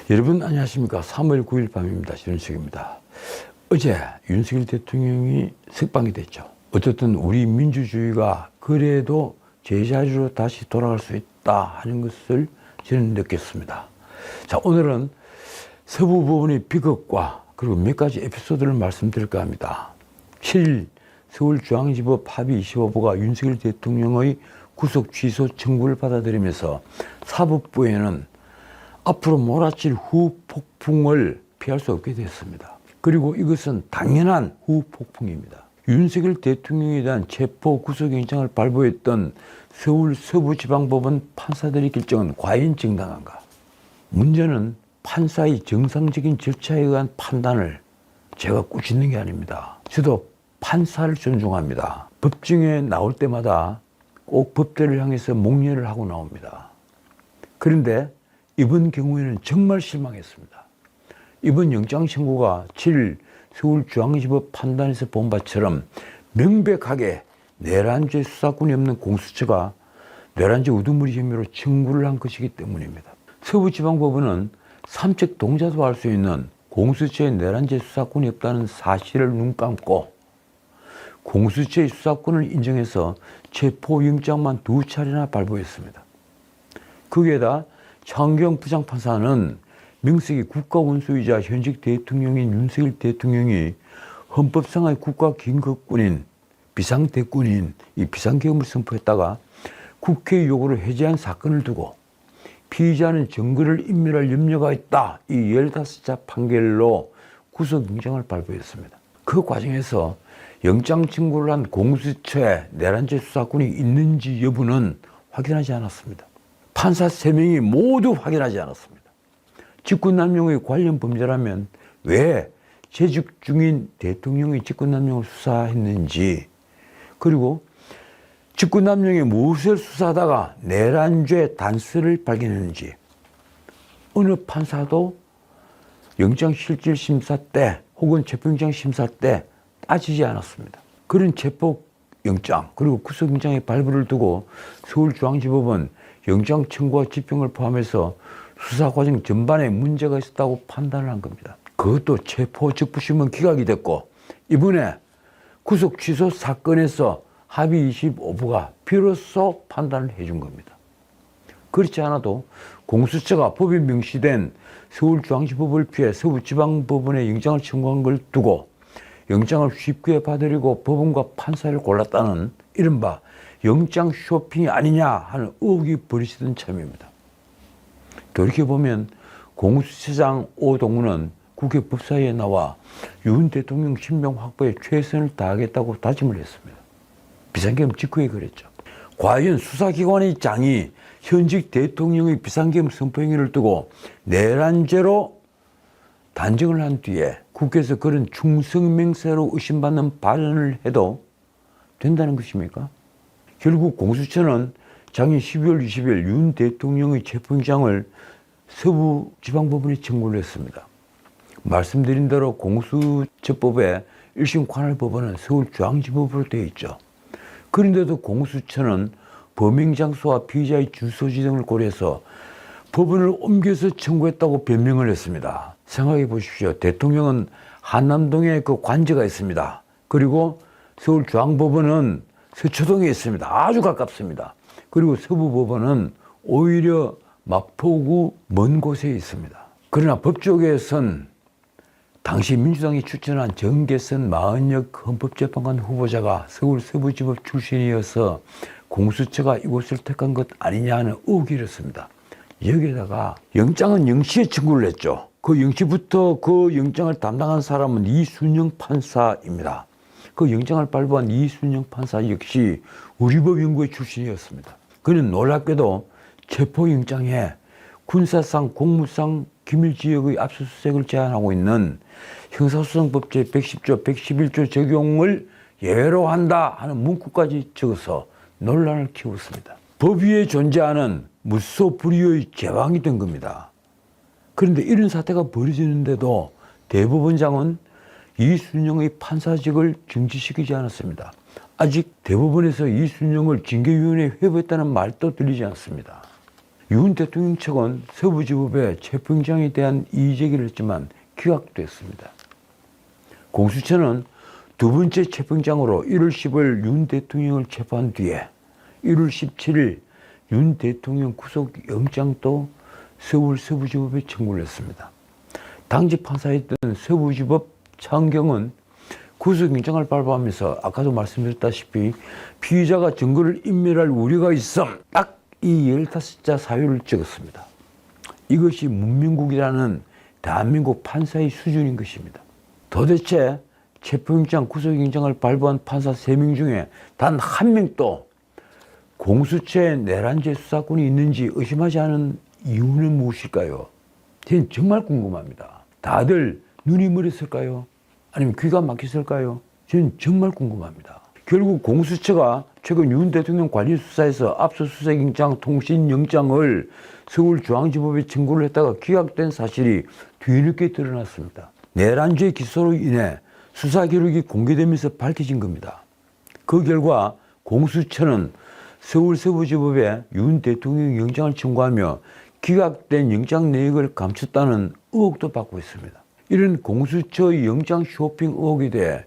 여러분 안녕하십니까. 3월 9일 밤입니다. 윤석입니다. 어제 윤석열 대통령이 석방이 됐죠. 어쨌든 우리 민주주의가 그래도 제자리로 다시 돌아갈 수 있다 하는 것을 저는 느꼈습니다. 자, 오늘은 서부법원의 비극과 그리고 몇 가지 에피소드를 말씀드릴까 합니다. 7일 서울중앙지법 합의 25부가 윤석열 대통령의 구속 취소 청구를 받아들이면서 사법부에는 앞으로 몰아칠 후폭풍을 피할 수 없게 됐습니다. 그리고 이것은 당연한 후폭풍입니다. 윤석열 대통령에 대한 체포 구속영장을 발부했던 서울 서부지방법원 판사들의 결정은 과연 정당한가? 문제는 판사의 정상적인 절차에 의한 판단을 제가 꾸짖는 게 아닙니다. 저도 판사를 존중합니다. 법정에 나올 때마다 꼭 법대를 향해서 목례를 하고 나옵니다. 그런데 이번 경우에는 정말 실망했습니다. 이번 영장 청구가 7일 서울중앙지법 판단에서 본 바처럼 명백하게 내란죄 수사권이 없는 공수처가 내란죄 우두머리 혐의로 청구를 한 것이기 때문입니다. 서부지방법원은 삼척 동자도 알 수 있는 공수처의 내란죄 수사권이 없다는 사실을 눈감고 공수처의 수사권을 인정해서 체포영장만 2차례나 발부했습니다. 거기에다 차은경 부장판사는 명색이 국가원수이자 현직 대통령인 윤석열 대통령이 헌법상의 국가긴급군인 비상대권인 이 비상계엄을 선포했다가 국회 요구를 해제한 사건을 두고 피의자는 증거를 인멸할 염려가 있다. 이 15자 판결로 구속영장을 발부했습니다. 그 과정에서 영장 청구를 한 공수처에 내란죄 수사권이 있는지 여부는 확인하지 않았습니다. 판사 3명이 모두 확인하지 않았습니다. 직권남용의 관련 범죄라면 왜 재직 중인 대통령이 직권남용을 수사했는지, 그리고 직권남용의 무엇을 수사하다가 내란죄 단서를 발견했는지 어느 판사도 영장실질심사 때 혹은 체포영장 심사 때 따지지 않았습니다. 그런 체포영장 그리고 구속영장의 발부를 두고 서울중앙지법은 영장 청구와 집행을 포함해서 수사 과정 전반에 문제가 있었다고 판단을 한 겁니다. 그것도 체포 적부심은 기각이 됐고 이번에 구속 취소 사건에서 합의 25부가 비로소 판단을 해준 겁니다. 그렇지 않아도 공수처가 법에 명시된 서울중앙지법을 피해 서부지방법원에 영장을 청구한 걸 두고 영장을 쉽게 받아들이고 법원과 판사를 골랐다는 이른바 영장 쇼핑이 아니냐 하는 의혹이 벌어지던 참입니다. 돌이켜보면 공수처장 오동훈은 국회 법사위에 나와 윤 대통령 신병 확보에 최선을 다하겠다고 다짐을 했습니다. 비상계엄 직후에 그랬죠. 과연 수사기관의 장이 현직 대통령의 비상계엄 선포 행위를 두고 내란죄로 단정을 한 뒤에 국회에서 그런 충성맹세로 의심받는 발언을 해도 된다는 것입니까? 결국 공수처는 작년 12월 20일 윤 대통령의 체포영장을 서부지방법원에 청구를 했습니다. 말씀드린 대로 공수처법에 1심 관할법원은 서울중앙지법으로 되어 있죠. 그런데도 공수처는 범행 장소와 피의자의 주소지 등을 고려해서 법원을 옮겨서 청구했다고 변명을 했습니다. 생각해 보십시오. 대통령은 한남동에 그 관저가 있습니다. 그리고 서울중앙법원은 서초동에 있습니다. 아주 가깝습니다. 그리고 서부법원은 오히려 마포구 먼 곳에 있습니다. 그러나 법조계에선 당시 민주당이 추천한 정계선 마은혁 헌법재판관 후보자가 서울 서부지법 출신이어서 공수처가 이곳을 택한 것 아니냐 하는 의혹이 일었습니다. 여기에다가 영장은 0시에 청구를 했죠. 그 0시부터 그 영장을 담당한 사람은 이순영 판사입니다. 그 영장을 발부한 이순영 판사 역시 우리법연구회 출신이었습니다. 그는 놀랍게도 체포영장에 군사상, 공무상 기밀지역의 압수수색을 제한하고 있는 형사소송법 제110조, 111조 적용을 예외로 한다 하는 문구까지 적어서 논란을 키웠습니다. 법 위에 존재하는 무소불위의 제왕이 된 겁니다. 그런데 이런 사태가 벌어지는데도 대법원장은 이순영의 판사직을 정지시키지 않았습니다. 아직 대법원에서 이순영을 징계위원회에 회부했다는 말도 들리지 않습니다. 윤 대통령 측은 서부지법에 체포영장에 대한 이의제기를 했지만 기각됐습니다. 공수처는 두 번째 체포영장으로 1월 10일 윤 대통령을 체포한 뒤에 1월 17일 윤 대통령 구속영장도 서울 서부지법에 청구를 했습니다. 당시 판사였던 서부지법 차은경은 구속영장을 발부하면서 아까도 말씀드렸다시피 피의자가 증거를 인멸할 우려가 있음 딱 이 15자 사유를 찍었습니다. 이것이 문명국이라는 대한민국 판사의 수준인 것입니다. 도대체 체포영장, 구속영장을 발부한 판사 3명 중에 단 1명도 공수처에 내란죄 수사권이 있는지 의심하지 않은 이유는 무엇일까요? 저는 정말 궁금합니다. 다들 눈이 멀었을까요? 아니면 귀가 막혔을까요? 저는 정말 궁금합니다. 결국 공수처가 최근 윤 대통령 관련 수사에서 압수수색영장, 통신영장을 서울중앙지법에 청구를 했다가 기각된 사실이 뒤늦게 드러났습니다. 내란죄 기소로 인해 수사 기록이 공개되면서 밝혀진 겁니다. 그 결과 공수처는 서울 서부지법에 윤 대통령 영장을 청구하며 기각된 영장 내역을 감췄다는 의혹도 받고 있습니다. 이런 공수처의 영장 쇼핑 의혹에 대해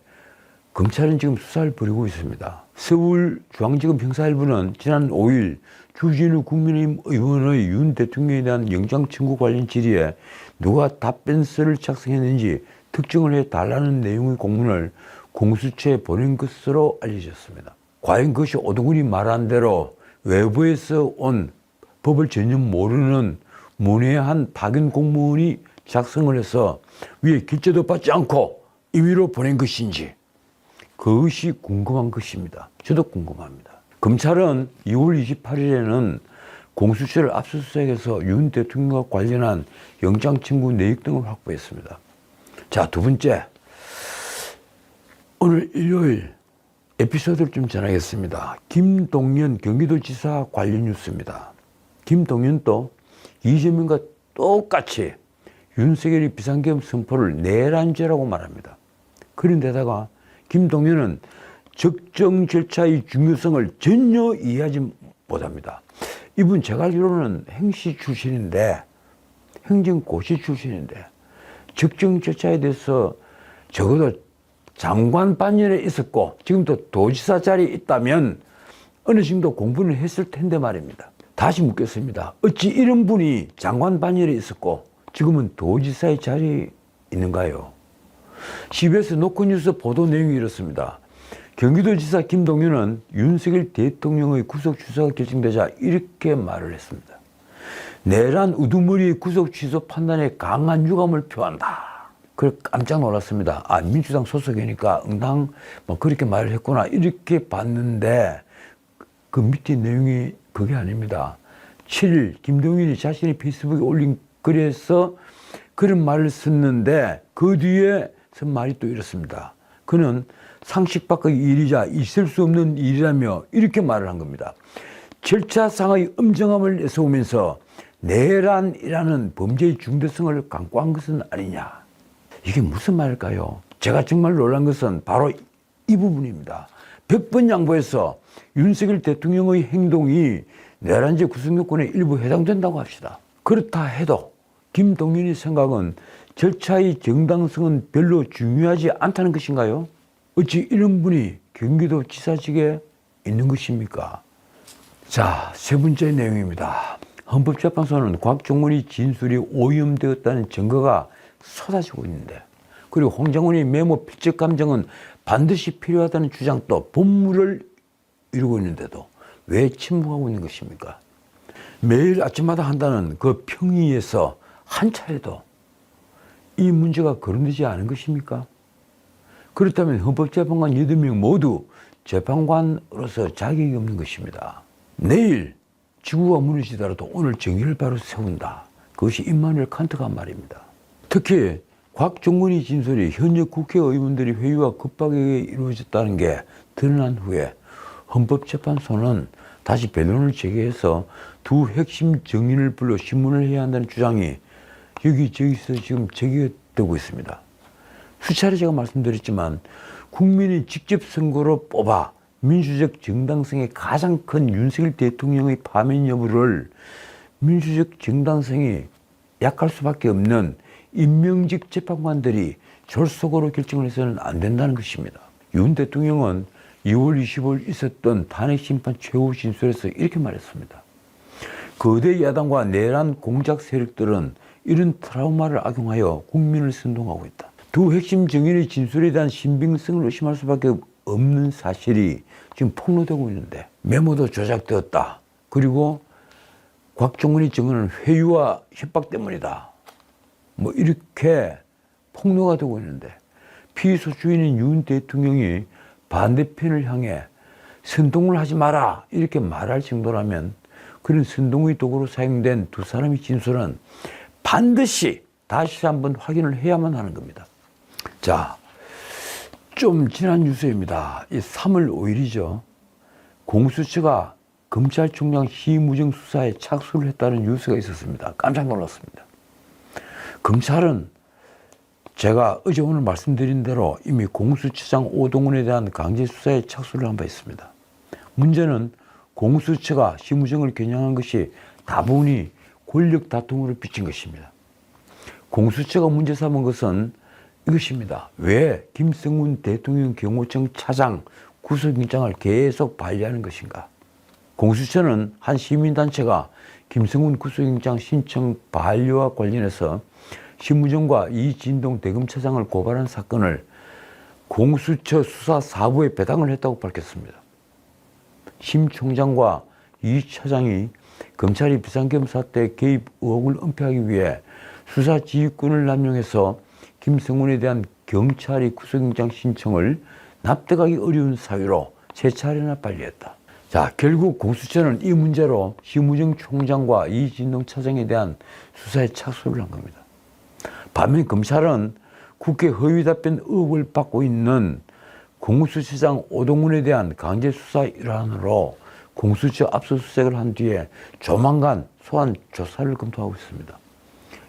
검찰은 지금 수사를 벌이고 있습니다. 서울중앙지검 형사일부는 지난 5일 주진우 국민의힘 의원의 윤 대통령에 대한 영장 청구 관련 질의에 누가 답변서를 작성했는지 특정을 해달라는 내용의 공문을 공수처에 보낸 것으로 알려졌습니다. 과연 그것이 오동근이 말한 대로 외부에서 온 법을 전혀 모르는 문외한 파견 공무원이 작성을 해서 위에 길제도 받지 않고 임의로 보낸 것인지 그것이 궁금한 것입니다. 저도 궁금합니다. 검찰은 2월 28일에는 공수처를 압수수색해서 윤 대통령과 관련한 영장 청구 내역 등을 확보했습니다. 자, 두 번째, 오늘 일요일 에피소드를 좀 전하겠습니다. 김동연 경기도지사 관련 뉴스입니다. 김동연도 이재명과 똑같이 윤석열이 비상계엄 선포를 내란죄라고 말합니다. 그런데다가 김동연은 적정 절차의 중요성을 전혀 이해하지 못합니다. 이분 제가 알기로는 행시 출신인데, 행정고시 출신인데 적정 절차에 대해서 적어도 장관 반열에 있었고 지금도 도지사 자리에 있다면 어느 정도 공부는 했을 텐데 말입니다. 다시 묻겠습니다. 어찌 이런 분이 장관 반열에 있었고 지금은 도지사의 자리에 있는가요? CBS 노컷뉴스 보도 내용이 이렇습니다. 경기도지사 김동연은 윤석열 대통령의 구속 취소가 결정되자 이렇게 말을 했습니다. 내란 우두머리의 구속 취소 판단에 강한 유감을 표한다. 그래 깜짝 놀랐습니다. 아, 민주당 소속이니까 응당 뭐 그렇게 말을 했구나 이렇게 봤는데 그 밑에 내용이 그게 아닙니다. 7일 김동연이 자신의 페이스북에 올린 글에서 그런 말을 썼는데 그 뒤에 쓴 말이 또 이렇습니다. 그는 상식 밖의 일이자 있을 수 없는 일이라며 이렇게 말을 한 겁니다. 절차상의 엄정함을 내세우면서 내란이라는 범죄의 중대성을 강조한 것은 아니냐. 이게 무슨 말일까요? 제가 정말 놀란 것은 바로 이 부분입니다. 100번 양보해서 윤석열 대통령의 행동이 내란죄 구성요건에 일부 해당된다고 합시다. 그렇다 해도 김동연의 생각은 절차의 정당성은 별로 중요하지 않다는 것인가요? 어찌 이런 분이 경기도지사직에 있는 것입니까? 자, 세 번째 내용입니다. 헌법재판소는 곽종원의 진술이 오염되었다는 증거가 쏟아지고 있는데, 그리고 홍장원의 메모 필적 감정은 반드시 필요하다는 주장도 본물을 이루고 있는데도 왜 침묵하고 있는 것입니까? 매일 아침마다 한다는 그 평의에서 한 차례도 이 문제가 거론되지 않은 것입니까? 그렇다면 헌법재판관 8명 모두 재판관으로서 자격이 없는 것입니다. 내일 지구가 무너지더라도 오늘 정의를 바로 세운다. 그것이 임마누엘 칸트가 한 말입니다. 특히 곽종원의 진술이 현역 국회의원들이 회유와 급하게 이루어졌다는 게 드러난 후에 헌법재판소는 다시 변론을 제기해서 두 핵심 증인을 불러 신문을 해야 한다는 주장이 여기저기서 지금 제기되고 있습니다. 수차례 제가 말씀드렸지만 국민이 직접 선거로 뽑아 민주적 정당성이 가장 큰 윤석열 대통령의 파면 여부를 민주적 정당성이 약할 수밖에 없는 임명직 재판관들이 졸속으로 결정을 해서는 안 된다는 것입니다. 윤 대통령은 2월 25일 있었던 탄핵심판 최후 진술에서 이렇게 말했습니다. 거대 야당과 내란 공작 세력들은 이런 트라우마를 악용하여 국민을 선동하고 있다. 두 핵심 증인의 진술에 대한 신빙성을 의심할 수밖에 없는 사실이 지금 폭로되고 있는데, 메모도 조작되었다. 그리고 곽종근이 증언은 회유와 협박 때문이다. 뭐 이렇게 폭로가 되고 있는데, 피의소 주인인 윤 대통령이 반대편을 향해 선동을 하지 마라 이렇게 말할 정도라면, 그런 선동의 도구로 사용된 두 사람의 진술은 반드시 다시 한번 확인을 해야만 하는 겁니다. 자, 좀 지난 뉴스입니다. 3월 5일이죠. 공수처가 검찰총장 시무정 수사에 착수를 했다는 뉴스가 있었습니다. 깜짝 놀랐습니다. 검찰은 제가 어제 오늘 말씀드린 대로 이미 공수처장 오동훈에 대한 강제 수사에 착수를 한 바 있습니다. 문제는 공수처가 시무정을 겨냥한 것이 다분히 권력 다툼으로 비친 것입니다. 공수처가 문제 삼은 것은 이것입니다. 왜 김성훈 대통령 경호청 차장 구속영장을 계속 반려하는 것인가? 공수처는 한 시민단체가 김성훈 구속영장 신청 반려와 관련해서 시무정과 이진동 대검차장을 고발한 사건을 공수처 수사 4부에 배당을 했다고 밝혔습니다. 심 총장과 이 차장이 검찰이 비상검사 때 개입 의혹을 은폐하기 위해 수사 지휘권을 남용해서 김성훈에 대한 경찰이 구속영장 신청을 납득하기 어려운 사유로 세 차례나 반려했다. 자, 결국 공수처는 이 문제로 시무정 총장과 이진동 차장에 대한 수사에 착수를 한 겁니다. 반면 검찰은 국회 허위 답변 의혹을 받고 있는 공수처장 오동훈에 대한 강제 수사 일환으로 공수처 압수수색을 한 뒤에 조만간 소환 조사를 검토하고 있습니다.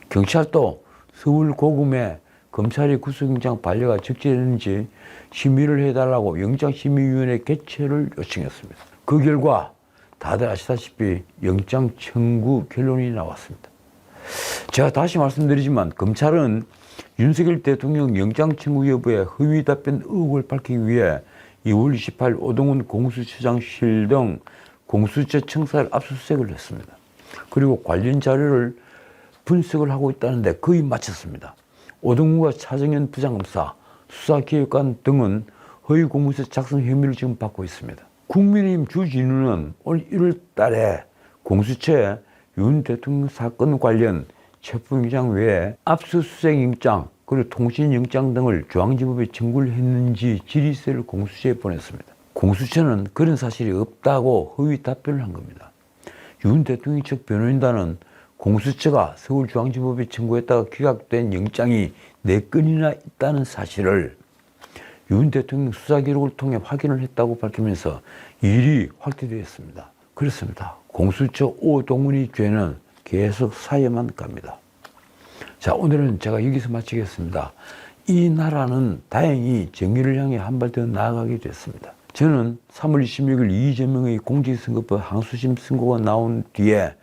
경찰도 서울 고금에 검찰이 구속영장 반려가 적절했는지 심의를 해달라고 영장심의위원회 개최를 요청했습니다. 그 결과 다들 아시다시피 영장 청구 결론이 나왔습니다. 제가 다시 말씀드리지만 검찰은 윤석열 대통령 영장 청구 여부에 허위 답변 의혹을 밝히기 위해 2월 28일 오동훈 공수처장실 등 공수처 청사를 압수수색을 했습니다. 그리고 관련 자료를 분석을 하고 있다는데 거의 마쳤습니다. 오동훈과 차정현 부장검사, 수사기획관 등은 허위 공문서 작성 혐의를 지금 받고 있습니다. 국민의힘 주진우는 올 1월 달에 공수처에 윤 대통령 사건 관련 체포영장 외에 압수수색 영장 그리고 통신영장 등을 중앙지법에 청구를 했는지 질의서를 공수처에 보냈습니다. 공수처는 그런 사실이 없다고 허위 답변을 한 겁니다. 윤 대통령 측 변호인단은 공수처가 서울중앙지법에 청구했다가 기각된 영장이 4건이나 있다는 사실을 윤 대통령 수사 기록을 통해 확인을 했다고 밝히면서 일이 확대되었습니다. 그렇습니다. 공수처 오동훈의 죄는 계속 사여만 갑니다. 자, 오늘은 제가 여기서 마치겠습니다. 이 나라는 다행히 정의를 향해 한 발 더 나아가게 됐습니다. 저는 3월 26일 이재명의 공직선거법 항소심 선고가 나온 뒤에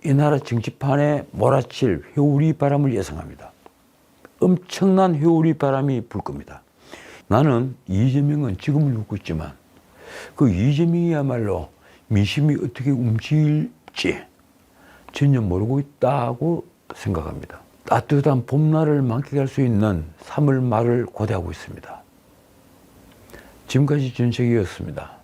이 나라 정치판에 몰아칠 회오리 바람을 예상합니다. 엄청난 회오리 바람이 불 겁니다. 나는 이재명은 지금을 웃고 있지만 그 이재명이야말로 민심이 어떻게 움직일지 전혀 모르고 있다고 생각합니다. 따뜻한 봄날을 만끽할 수 있는 3월 말을 고대하고 있습니다. 지금까지 전sek이었습니다.